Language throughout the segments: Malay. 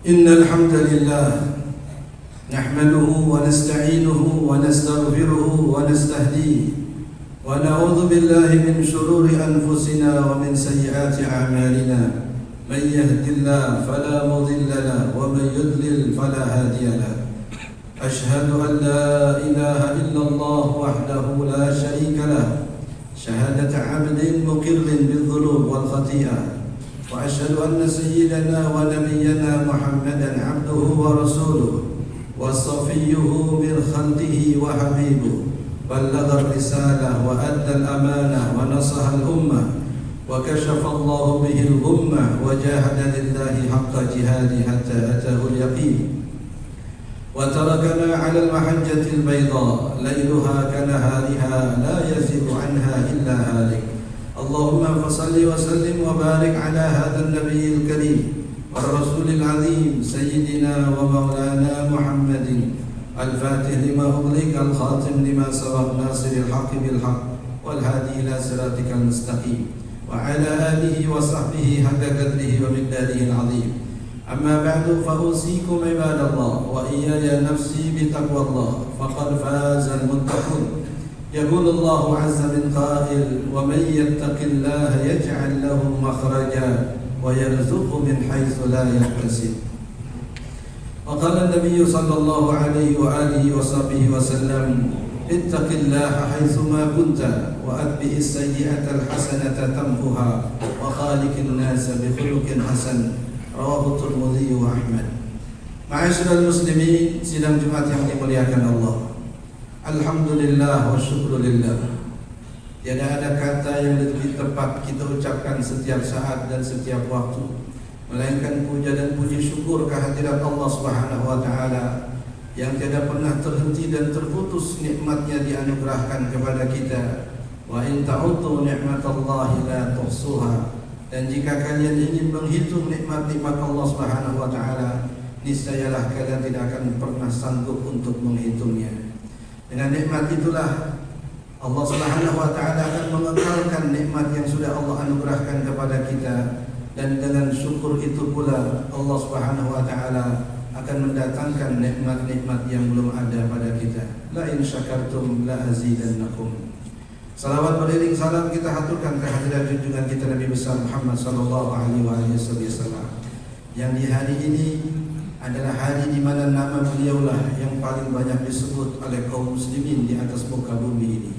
إن الحمد لله نحمده ونستعينه ونستغفره ونستهديه ونعوذ بالله من شرور أنفسنا ومن سيئات أعمالنا من يهد الله فلا مضل له ومن يضلل فلا هادي له أشهد أن لا إله إلا الله وحده لا شريك له شهادة عبد مقر بالذنوب والخطيئة وأشهد أن سيدنا ونبينا محمدا عبده ورسوله وصفيه من خلقه وحبيبه بلغ الرسالة وأدى الأمانة ونصح الأمة وكشف الله به الغمة وجاهد لله حق جهاده حتى أتاه اليقين وتركنا على المحجة البيضاء ليلها كنهارها لا يزيغ عنها إلا هالك اللهم فصل وسلم وبارك على هذا النبي الكريم والرسول العظيم سيدنا ومولانا محمد الفاتح لما أغلق الخاتم لما سبق ناصر الحق بالحق والهادي إلى صراطك المستقيم وعلى آله وصحبه حق قدره ومقداره العظيم أما بعد فأوصيكم عباد الله وإياي نفسي بتقوى الله فقد فاز المتقون يقول الله عز من قائل ومن يتق الله يجعل له مخرجا ويرزقه من حيث لا يحتسب وقال النبي صلى الله عليه وآله وصحبه وسلم اتق الله حيثما كنت وأتبع السيئة الحسنة تمحها وخالق الناس بخلق حسن رواه الترمذي وأحمد. Ma'asyiral muslimin, sidang Jumat yang dimuliakan Allah. Alhamdulillah wa syukrulillah. Tiada ada kata yang lebih tepat kita ucapkan setiap saat dan setiap waktu melainkan puja dan puji syukur kehadirat Allah Subhanahu wa taala yang tiada pernah terhenti dan terputus nikmatnya dianugerahkan kepada kita. Wa in ta'uddu ni'matallahi la tuhsuha. Dan jika kalian ingin menghitung nikmat-nikmat Allah Subhanahu wa taala, niscayalah kalian tidak akan pernah sanggup untuk menghitungnya. Dengan nikmat itulah Allah Subhanahu wa taala akan mengekalkan nikmat yang sudah Allah anugerahkan kepada kita, dan dengan syukur itu pula Allah Subhanahu wa taala akan mendatangkan nikmat-nikmat yang belum ada pada kita. La in syakartum la azidannakum. Salawat beriring salam kita haturkan kehadiran junjungan kita Nabi besar Muhammad sallallahu alaihi wasallam yang di hari ini adalah hari di mana nama beliaulah yang paling banyak disebut oleh kaum muslimin di atas muka bumi ini.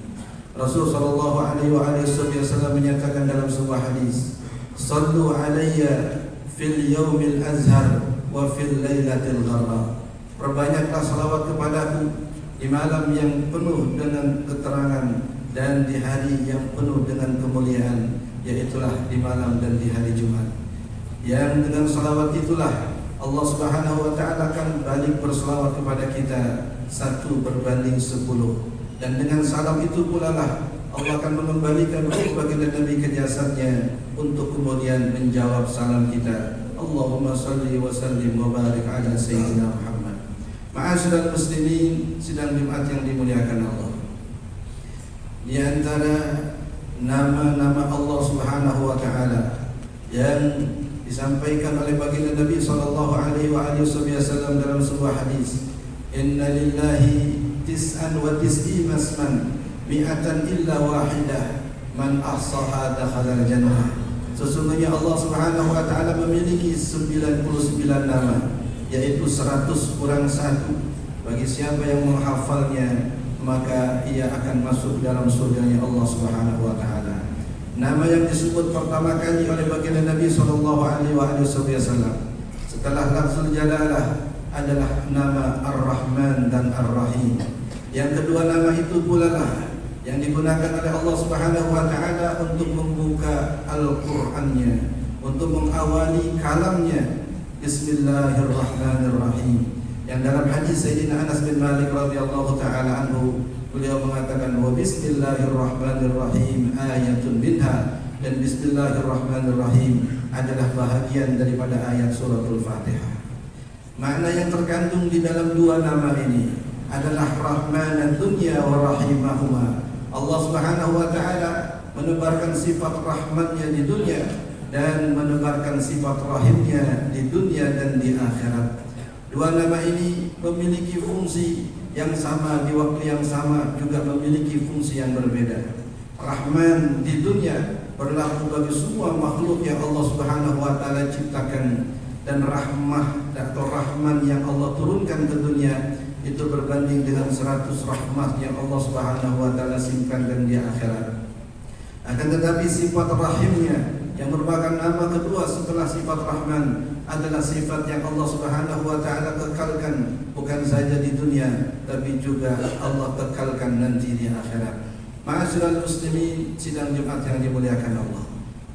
Rasul sallallahu alaihi wasallam menyatakan dalam sebuah hadis, "Sallu alayya fil yaumil azhar wa fil lailatil gharra." Perbanyaklah salawat kepadaku di malam yang penuh dengan keterangan dan di hari yang penuh dengan kemuliaan, yaitulah di malam dan di hari Jumat. Yang dengan salawat itulah Allah Subhanahu wa taala akan balik berselawat kepada kita 1/10. Dan dengan salam itu pula lah Allah akan mengembalikan baginda Nabi ke jasadnya untuk kemudian menjawab salam kita. Allahumma salli wa sallim wa barik ala sayyidina Muhammad. Ma'asyiral muslimin, sidang Jumat yang dimuliakan Allah. Di antara nama-nama Allah Subhanahu wa taala yang disampaikan oleh baginda Nabi sallallahu alaihi wasallam dalam sebuah hadis, inna lillahi tis'an wa tis'ina isman mi'atan illa wahidah man ahsaha dakhala al-jannah. Sesungguhnya Allah Subhanahu wa taala memiliki 99 nama, yaitu 100 kurang 1. Bagi siapa yang menghafalnya maka ia akan masuk dalam surganya Allah Subhanahu wa taala. Nama yang disebut pertama kali oleh baginda Nabi sallallahu alaihi wasallam setelah lafzul jalalah adalah nama Ar-Rahman dan Ar-Rahim. Yang kedua nama itu pula lah yang digunakan oleh Allah Subhanahu wa taala untuk membuka Al-Qur'annya, untuk mengawali kalamnya, Bismillahirrahmanirrahim. Yang dalam hadis Sayyidina Anas bin Malik radhiyallahu taala anhu, beliau mengatakan wa bismillahirrahmanirrahim ayatun minha, dan bismillahirrahmanirrahim adalah bahagian daripada ayat suratul Fatihah. Makna yang terkandung di dalam dua nama ini adalah rahmanad dunya wa rahimahuma. Allah Subhanahu wa taala menebarkan sifat rahmatnya di dunia dan menebarkan sifat rahimnya di dunia dan di akhirat. Dua nama ini memiliki fungsi yang sama di waktu yang sama, juga memiliki fungsi yang berbeda. Rahman di dunia berlaku bagi semua makhluk yang Allah Subhanahu wa taala ciptakan, dan rahmah atau rahman yang Allah turunkan ke dunia itu berbanding dengan 100 rahmat yang Allah Subhanahu wa taala simpankan di akhirat. Akan tetapi sifat rahimnya yang merupakan nama kedua setelah sifat rahman adalah sifat yang Allah Subhanahu wa taala kekalkan bukan saja di dunia tapi juga Allah kekalkan nanti di akhirat. Ma'asyiral muslimin, sidang Jumat yang dimuliakan Allah.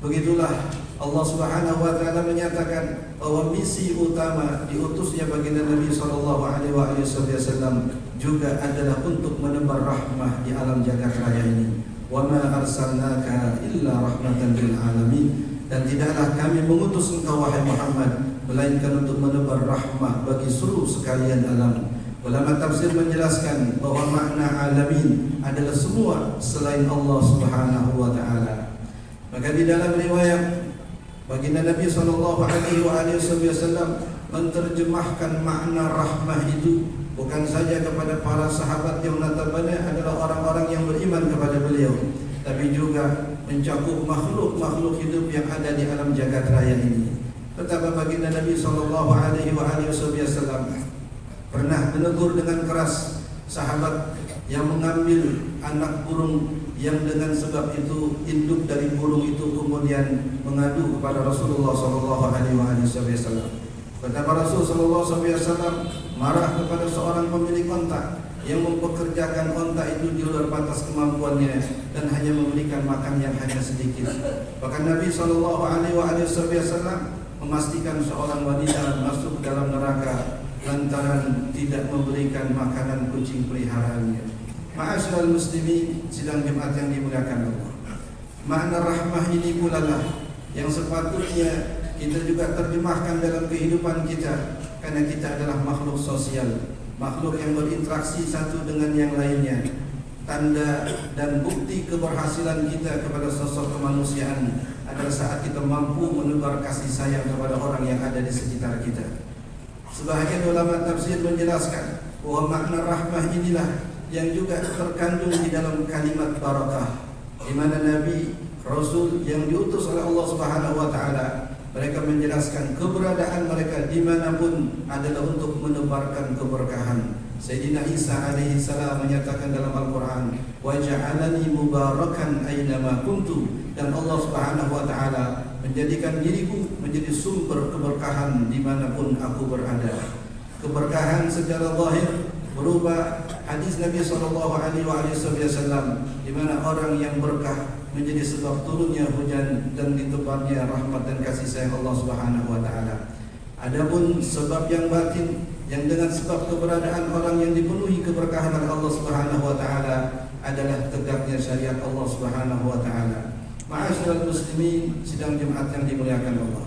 Begitulah Allah Subhanahu wa taala menyatakan bahwa misi utama diutusnya baginda Nabi sallallahu alaihi wasallam juga adalah untuk menebar rahmah di alam jagat raya ini. Wa ma arsalnaka illa rahmatan lil alamin, dan tidaklah kami mengutus engkau wahai Muhammad melainkan untuk menebar rahmah bagi seluruh sekalian alam. Ulama tafsir menjelaskan bahwa makna alamin adalah semua selain Allah Subhanahu wa taala. Maka di dalam riwayat baginda Nabi sallallahu alaihi wasallam menerjemahkan makna rahmah itu bukan saja kepada para sahabat yang notabene adalah orang-orang yang beriman kepada beliau, tapi juga mencakup makhluk-makhluk hidup yang ada di alam jagat raya ini. Betapa baginda Nabi sallallahu alaihi wasallam pernah menegur dengan keras sahabat yang mengambil anak burung yang dengan sebab itu induk dari burung itu kemudian mengadu kepada Rasulullah sallallahu alaihi wasallam. Betapa Rasul sallallahu alaihi wasallam marah kepada seorang pemilik onta yang mempekerjakan onta itu di luar batas kemampuannya dan hanya memberikan makan yang hanya sedikit. Bahkan Nabi sallallahu alaihi wasallam memastikan seorang wanita masuk dalam neraka lantaran tidak memberikan makanan kucing peliharaannya. Ma'asyiral muslimin, sidang Jumat yang dimuliakan Allah. Makna rahmah ini pula lah yang sepatutnya kita juga terjemahkan dalam kehidupan kita, karena kita adalah makhluk sosial, makhluk yang berinteraksi satu dengan yang lainnya. Tanda dan bukti keberhasilan kita kepada sosok kemanusiaan adalah saat kita mampu menebar kasih sayang kepada orang yang ada di sekitar kita. Sebahagian ulama tafsir menjelaskan bahwa makna rahmah inilah yang juga terkandung di dalam kalimat barakah, di mana Nabi, Rasul yang diutus oleh Allah Subhanahu wa taala, mereka menjelaskan keberadaan mereka dimanapun adalah untuk menebarkan keberkahan. Sayyidina Isa alaihi salam menyatakan dalam Al-Quran, wa ja'alani mubarakan aynama kuntu, dan Allah Subhanahu wa taala menjadikan diriku menjadi sumber keberkahan dimanapun aku berada. Keberkahan secara zahir berupa hadis Nabi sallallahu alaihi wasallam, di mana orang yang berkah menjadi sebab turunnya hujan dan ditebarnya rahmat dan kasih sayang Allah Subhanahu wa taala. Adapun sebab yang batin yang dengan sebab keberadaan orang yang dipenuhi keberkahan oleh Allah Subhanahu wa taala adalah tegaknya syariat Allah Subhanahu wa taala. Ma'asyiral muslimin, sidang Jumat yang dimuliakan Allah.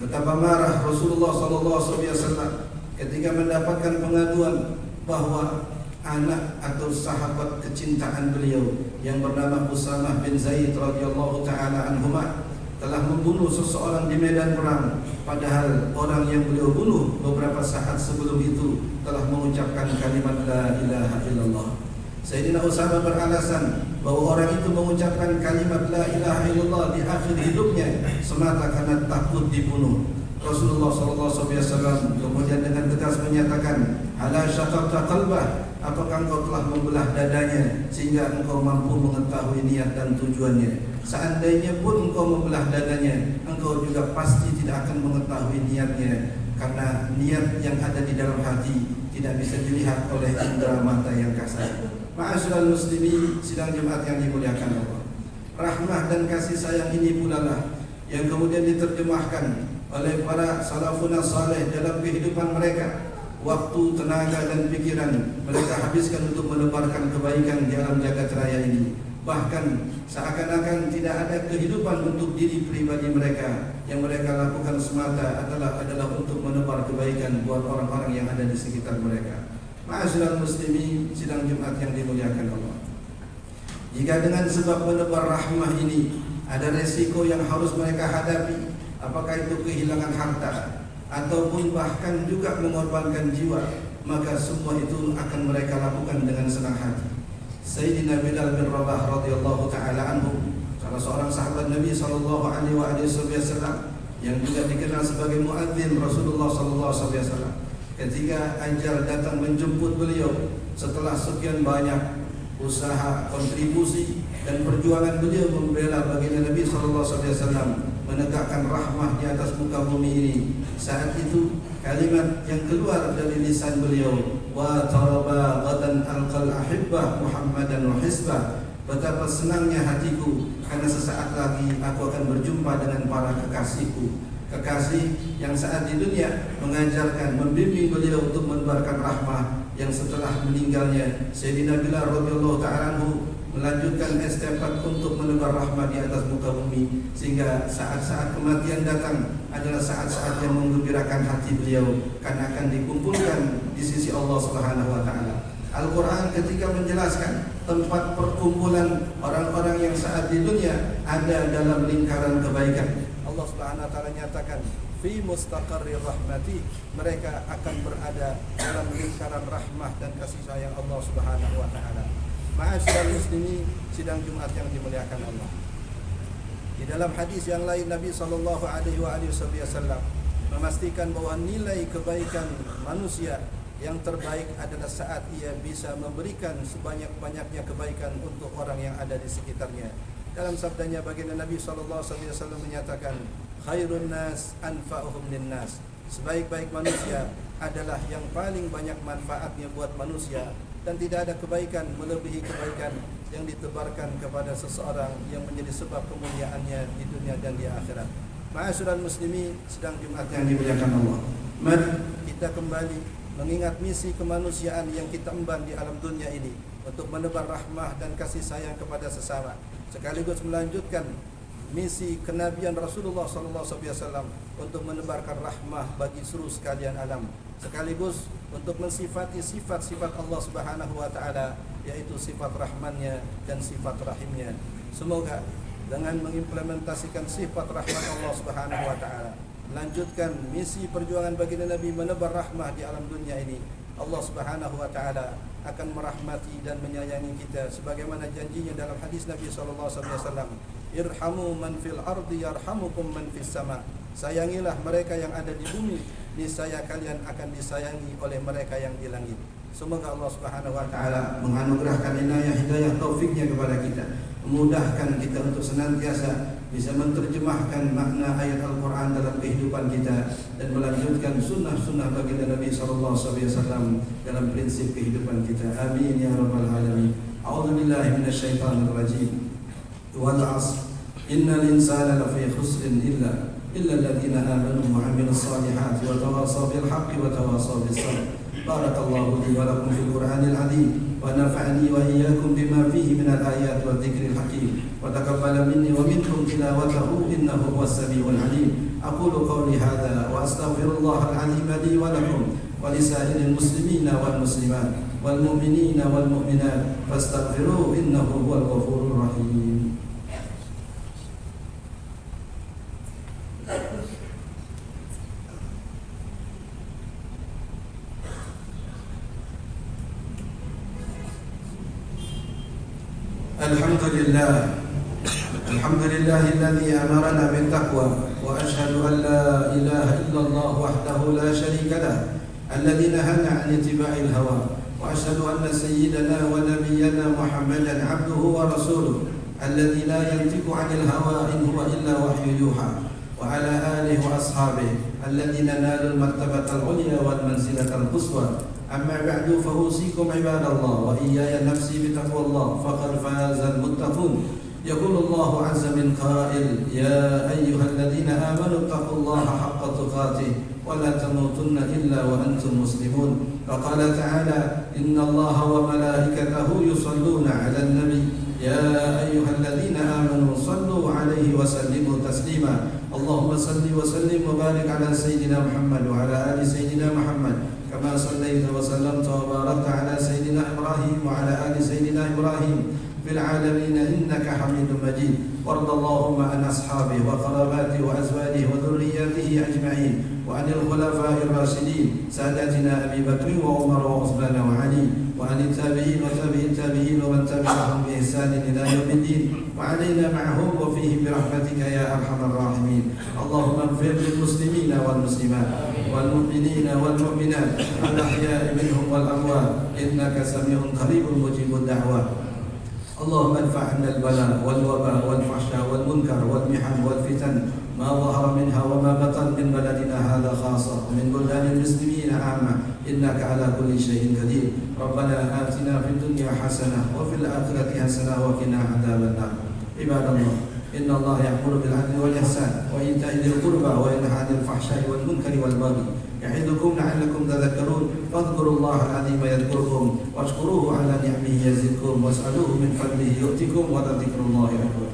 Betapa marah Rasulullah sallallahu alaihi wasallam ketika mendapatkan pengaduan bahwa anak atau sahabat kecintaan beliau yang bernama Usamah bin Zaid radhiyallahu taala anhuma telah membunuh seseorang di medan perang, padahal orang yang beliau bunuh beberapa saat sebelum itu telah mengucapkan kalimat la ilaha illallah. Sayyidina Usamah beralasan bahwa orang itu mengucapkan kalimat la ilaha illallah di akhir hidupnya semata karena takut dibunuh. Rasulullah SAW kemudian dengan tegas menyatakan, ala syaqaqta qalbah, apakah engkau telah membelah dadanya sehingga engkau mampu mengetahui niat dan tujuannya? Seandainya pun engkau membelah dadanya, engkau juga pasti tidak akan mengetahui niatnya, karena niat yang ada di dalam hati tidak bisa dilihat oleh indera mata yang kasar. Ma'asyiral muslimin, sidang Jumat yang dimuliakan Allah. Rahmah dan kasih sayang ini pula lah yang kemudian diterjemahkan oleh para salafun saleh dalam kehidupan mereka. Waktu, tenaga dan pikiran mereka habiskan untuk menebarkan kebaikan di alam jagat raya ini. Bahkan seakan-akan tidak ada kehidupan untuk diri pribadi mereka. Yang mereka lakukan semata adalah untuk menebar kebaikan buat orang-orang yang ada di sekitar mereka. Ma'asyiral muslimin, sidang Jumat yang dimuliakan Allah. Jika dengan sebab menebar rahmah ini ada resiko yang harus mereka hadapi, apakah itu kehilangan harta ataupun bahkan juga mengorbankan jiwa, maka semua itu akan mereka lakukan dengan senang hati. Sayyidina Bilal bin Rabah radhiyallahu taala anhu, salah seorang sahabat Nabi sallallahu alaihi wasallam yang juga dikenal sebagai muadzin Rasulullah sallallahu alaihi wasallam, ketika ajal datang menjemput beliau setelah sekian banyak usaha, kontribusi dan perjuangan beliau membela baginda Nabi sallallahu alaihi wasallam, menegakkan rahmah di atas muka bumi ini. Saat itu kalimat yang keluar dari lisan beliau, wa taraba ghadan alqal ahibbah Muhammadan wa hisbah, betapa senangnya hatiku karena sesaat lagi aku akan berjumpa dengan para kekasihku, kekasih yang saat di dunia mengajarkan, membimbing beliau untuk menebarkan rahmah, yang setelah meninggalnya Sayyidina Bilal radhiyallahu ta'ala anhu melanjutkan estafet untuk menebar rahmat di atas muka bumi, sehingga saat-saat kematian datang adalah saat-saat yang menggembirakan hati beliau karena akan dikumpulkan di sisi Allah Subhanahu wa taala. Al-Quran ketika menjelaskan tempat perkumpulan orang-orang yang saat di dunia ada dalam lingkaran kebaikan, Allah Subhanahu wa taala nyatakan fi mustaqarrir rahmati, mereka akan berada dalam lingkaran rahmah dan kasih sayang Allah Subhanahu wa taala. Ma'asyiral muslimin, sidang Jumat yang dimuliakan Allah. Di dalam hadis yang lain Nabi sallallahu alaihi wasallam memastikan bahwa nilai kebaikan manusia yang terbaik adalah saat ia bisa memberikan sebanyak-banyaknya kebaikan untuk orang yang ada di sekitarnya. Dalam sabdanya baginda Nabi sallallahu alaihi wasallam menyatakan, khairun nas anfa'uhum linnas, sebaik-baik manusia adalah yang paling banyak manfaatnya buat manusia, dan tidak ada kebaikan melebihi kebaikan yang ditebarkan kepada seseorang yang menjadi sebab kemuliaannya di dunia dan di akhirat. Ma'asyiral muslimin, sedang Jumat yang dimuliakan Allah, mari kita kembali mengingat misi kemanusiaan yang kita emban di alam dunia ini untuk menebar rahmah dan kasih sayang kepada sesama, sekaligus melanjutkan misi kenabian Rasulullah SAW untuk menebarkan rahmah bagi seluruh sekalian alam, sekaligus untuk mensifati sifat-sifat Allah Subhanahu wa taala, yaitu sifat rahmannya dan sifat rahimnya. Semoga dengan mengimplementasikan sifat rahmat Allah Subhanahu wa taala, melanjutkan misi perjuangan baginda Nabi menebar rahmah di alam dunia ini, Allah Subhanahu wa taala akan merahmati dan menyayangi kita sebagaimana janjinya dalam hadis Nabi sallallahu alaihi wasallam, irhamu man fil ardi yarhamukum man fis sama. Sayangilah mereka yang ada di bumi, niscaya kalian akan disayangi oleh mereka yang di langit. Semoga Allah Subhanahu wa taala menganugerahkan inayah hidayah taufiknya kepada kita, memudahkan kita untuk senantiasa bisa menerjemahkan makna ayat Al-Quran dalam kehidupan kita dan melanjutkan sunnah-sunnah baginda Nabi sallallahu alaihi wasallam dalam prinsip kehidupan kita. Amin ya rabbal alamin. A'udzubillahi minasyaitonir rajim. Wal 'ashr innal insana lafi khusrin illa alladziina aamanu wa 'amilus salihati wa tawassaw bil haqqi wa tawassaw bis sabr. Barakallahu li wa lakum fil Qur'anil 'azim wa nafa'ani wa iyyakum bima fihi minal ayati wa dzikril hakim wa taqabbala minni wa minkum tilawatahu innahu huwas samiul 'alim. Aqulu qawli hadza wa astaghfirullahal 'azim li wa lakum wa lisairil muslimina wal muslimat wal mu'minina wal mu'minat fastaghfiruhu innahu huwal ghafurur rahim. Alhamdulillahilladzi amarana bittaqwa wa ashhadu an la ilaha illallah wahdahu la syarika lah alladzi nahana 'an ittiba'il hawa wa ashhadu anna sayyidana wa nabiyyana Muhammadan 'abduhu wa rasuluhu alladzi la yantiqu 'anil hawa in huwa illa wahyu yuha wa 'ala alihi wa ashabihi alladzina nalul martabatal 'ulya wal manzilatal quswa. Amma ba'du fa usikum ibadallah wa iyaya nafsi bitaqwallah faqad fazal muttaqun. Yaqulu Allah 'azza min qa'il ya ayyuhalladzina amanu taqullaha haqqa tuqatih wa la tamutunna illa wa antum muslimun. Wa qala ta'ala innallaha wa malaikatahu yusalluna 'alan nabi ya ayyuhalladzina amanu sallu 'alaihi wa sallimu taslima. Allahumma salli wa sallim wa barik 'ala sayyidina Muhammad wa 'ala ali sayyidina Muhammad كما صليت وسلمت وباركت على سيدنا إبراهيم وعلى آل سيدنا إبراهيم في العالمين إنك حميد مجيد. وارض اللهم عن أصحابه وقراباته وأزواجه وذرياته أجمعين، وعن الخلفاء الراشدين سادتنا أبي بكر وعمر وعثمان وعلي، وعن التابعين وتابع التابعين ومن تبعهم بإحسان إلى يوم الدين، وعلينا معهم وفيهم برحمتك يا أرحم الراحمين. اللهم اغفر للمسلمين والمسلمات والمؤمنين والمؤمنات الأحياء منهم والأموات إنك سميع قريب مجيب الدعوات. اللهم ادفع عنا البلاء والوباء والفحشاء والمنكر والمحن والفتن ما ظهر منها وما بطن من بلدنا هذا خاصة ومن بلدان المسلمين عامة إنك على كل شيء قدير. ربنا آتنا في الدنيا حسنة وفي الآخرة حسنة وقنا عذاب النار. عباد الله، إن الله يأمر بالعدل والإحسان وإيتاء ذي القربى وينهى عن الفحشاء والمنكر والبغي يعظكم لعلكم تذكرون. فاذكروا الله العظيم يذكركم واشكروه على نعمه يزدكم واسألوه من فضله يؤتكم ولذكر الله أكبر.